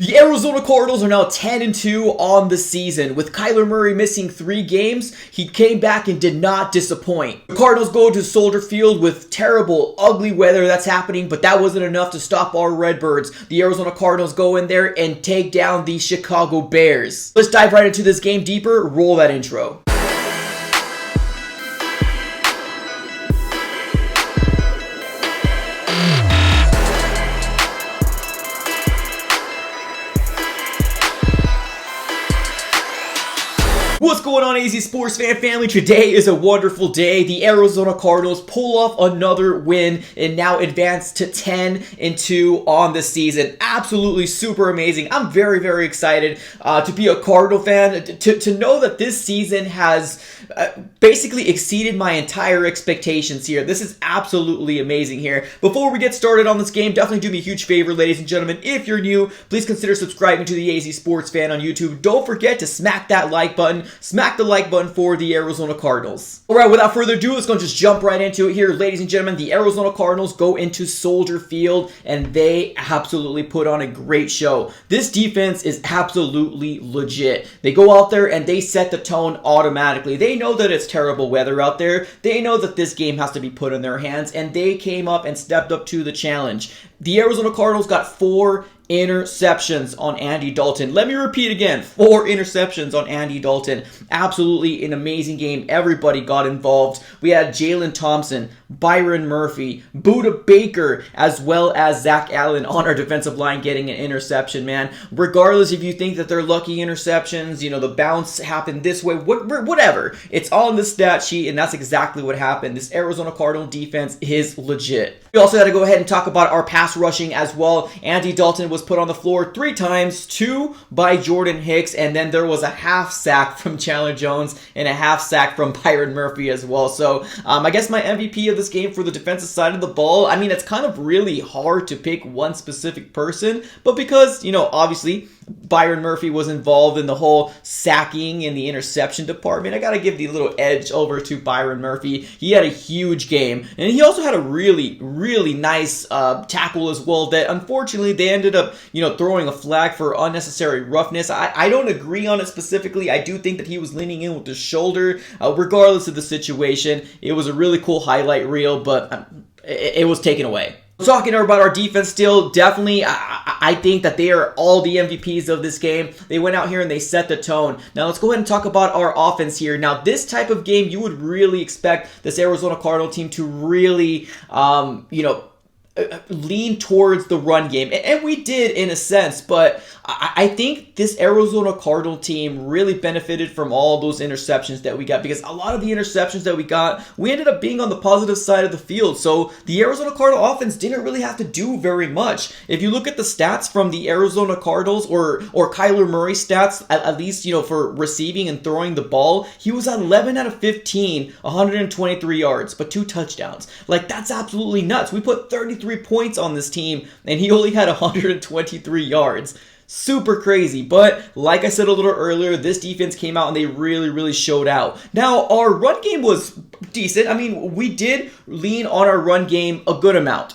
The Arizona Cardinals are now 10-2 on the season. With Kyler Murray missing 3 games, he came back and did not disappoint. The Cardinals go to Soldier Field with terrible, ugly weather that's happening, but that wasn't enough to stop our Redbirds. The Arizona Cardinals go in there and take down the Chicago Bears. Let's dive right into this game deeper. Roll that intro. What's going on, AZ Sports fan family? Today is a wonderful day. The Arizona Cardinals pull off another win and now advance to 10-2 on the season. Absolutely super amazing. I'm very, very excited to be a Cardinal fan, to know that this season has basically exceeded my entire expectations here. This is absolutely amazing here. Before we get started on this game, definitely do me a huge favor, ladies and gentlemen. If you're new, please consider subscribing to the AZ Sports fan on YouTube. Don't forget to smack that like button. Smack the like button for the Arizona Cardinals. Alright, without further ado, let's go and just jump right into it here. Ladies and gentlemen, the Arizona Cardinals go into Soldier Field and they absolutely put on a great show. This defense is absolutely legit. They go out there and they set the tone automatically. They know that it's terrible weather out there. They know that this game has to be put in their hands, and they came up and stepped up to the challenge. The Arizona Cardinals got 4 interceptions on Andy Dalton. Let me repeat again, 4 interceptions on Andy Dalton. Absolutely an amazing game. Everybody got involved. We had Jalen Thompson, Byron Murphy, Budda Baker, as well as Zach Allen on our defensive line getting an interception, man. Regardless if you think that they're lucky interceptions, you know, the bounce happened this way, whatever. It's all in the stat sheet, and that's exactly what happened. This Arizona Cardinal defense is legit. We also got to go ahead and talk about our pass rushing as well. Andy Dalton was put on the floor 3 times, 2 by Jordan Hicks, and then there was a half sack from Chandler Jones and a half sack from Byron Murphy as well. So I guess my MVP of this game for the defensive side of the ball, I mean, it's kind of really hard to pick one specific person, but because, you know, obviously Byron Murphy was involved in the whole sacking and the interception department, I got to give the little edge over to Byron Murphy. He had a huge game, and he also had a really nice tackle as well that unfortunately they ended up, you know, throwing a flag for unnecessary roughness. I don't agree on it specifically. I do think that he was leaning in with his shoulder. Regardless of the situation, it was a really cool highlight reel, but it was taken away. Talking about our defense still, definitely, I think that they are all the MVPs of this game. They went out here and they set the tone. Now, let's go ahead and talk about our offense here. Now, this type of game, you would really expect this Arizona Cardinal team to really, you know, lean towards the run game, and we did in a sense, but I think this Arizona Cardinal team really benefited from all those interceptions that we got, because a lot of the interceptions that we got, we ended up being on the positive side of the field. So the Arizona Cardinal offense didn't really have to do very much. If you look at the stats from the Arizona Cardinals or Kyler Murray stats, at least, you know, for receiving and throwing the ball, he was at 11 out of 15, 123 yards, but 2 touchdowns. Like, that's absolutely nuts. We put 33 points on this team, and he only had 123 yards. Super crazy, but like I said a little earlier, this defense came out and they really showed out. Now, our run game was decent. I mean, we did lean on our run game a good amount.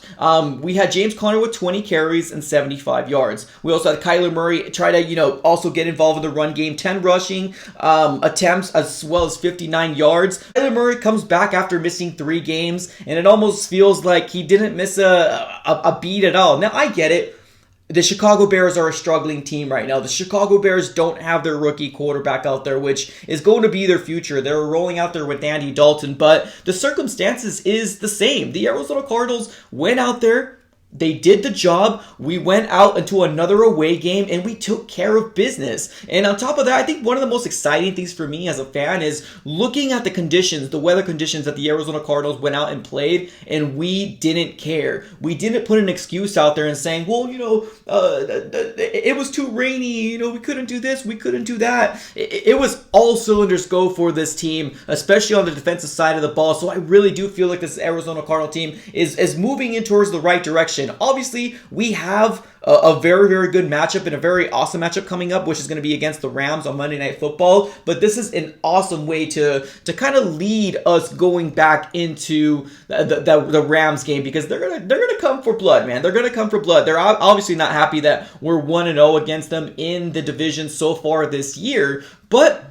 We had James Conner with 20 carries and 75 yards. We also had Kyler Murray try to, you know, also get involved in the run game, 10 rushing attempts as well as 59 yards. Kyler Murray comes back after missing 3 games, and it almost feels like he didn't miss a beat at all. Now, I get it. The Chicago Bears are a struggling team right now. The Chicago Bears don't have their rookie quarterback out there, which is going to be their future. They're rolling out there with Andy Dalton, but the circumstances is the same. The Arizona Cardinals went out there. They did the job. We went out into another away game and we took care of business. And on top of that, I think one of the most exciting things for me as a fan is looking at the conditions, the weather conditions that the Arizona Cardinals went out and played, and we didn't care. We didn't put an excuse out there and saying, well, you know, it was too rainy, you know, we couldn't do this, we couldn't do that. It was all cylinders go for this team, especially on the defensive side of the ball. So I really do feel like this Arizona Cardinal team is moving in towards the right direction. division. Obviously, we have a very, very good matchup and a very awesome matchup coming up, which is going to be against the Rams on Monday Night Football. But this is an awesome way to kind of lead us going back into the Rams game, because they're gonna come for blood, man. They're gonna come for blood. They're obviously not happy that we're 1-0 against them in the division so far this year, but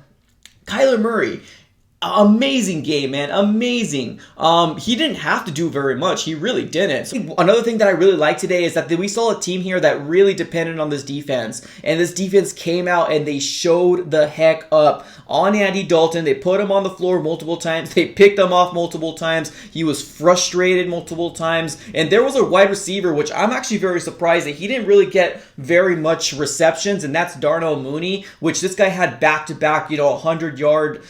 Kyler Murray, amazing game, man. Amazing. He didn't have to do very much. He really didn't. So another thing that I really like today is that we saw a team here that really depended on this defense. And this defense came out and they showed the heck up on Andy Dalton. They put him on the floor multiple times. They picked him off multiple times. He was frustrated multiple times. And there was a wide receiver, which I'm actually very surprised that he didn't really get very much receptions. And that's Darnell Mooney, which this guy had back-to-back, 100-yard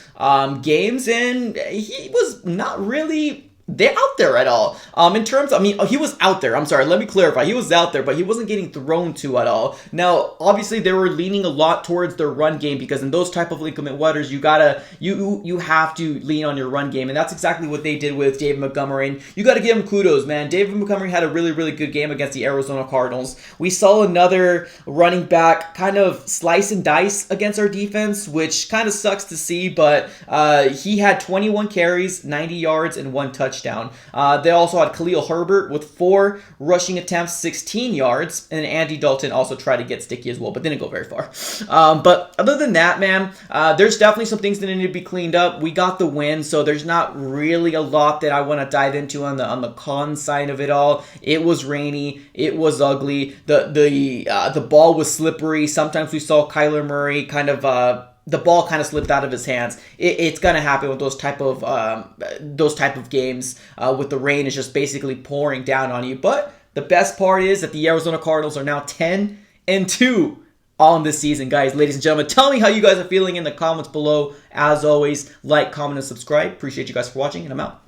games. And he was not really out there at all. He was out there. I'm sorry, let me clarify. He was out there, but he wasn't getting thrown to at all. Now, obviously, they were leaning a lot towards their run game, because in those type of inclement weathers, you have to lean on your run game, and that's exactly what they did with David Montgomery. And you got to give him kudos, man. David Montgomery had a really, really good game against the Arizona Cardinals. We saw another running back kind of slice and dice against our defense, which kind of sucks to see, but he had 21 carries, 90 yards, and 1 touchdown. They also had Khalil Herbert with 4 rushing attempts, 16 yards, and Andy Dalton also tried to get sticky as well, but didn't go very far. But other than that, man, there's definitely some things that need to be cleaned up. We got the win, so there's not really a lot that I want to dive into on the con side of it all. It was rainy. It was ugly. The ball was slippery. Sometimes we saw Kyler Murray kind of the ball kind of slipped out of his hands. It's gonna happen with those type of games. With the rain, it's just basically pouring down on you. But the best part is that the Arizona Cardinals are now 10-2 on this season, guys. Ladies and gentlemen, tell me how you guys are feeling in the comments below. As always, like, comment, and subscribe. Appreciate you guys for watching, and I'm out.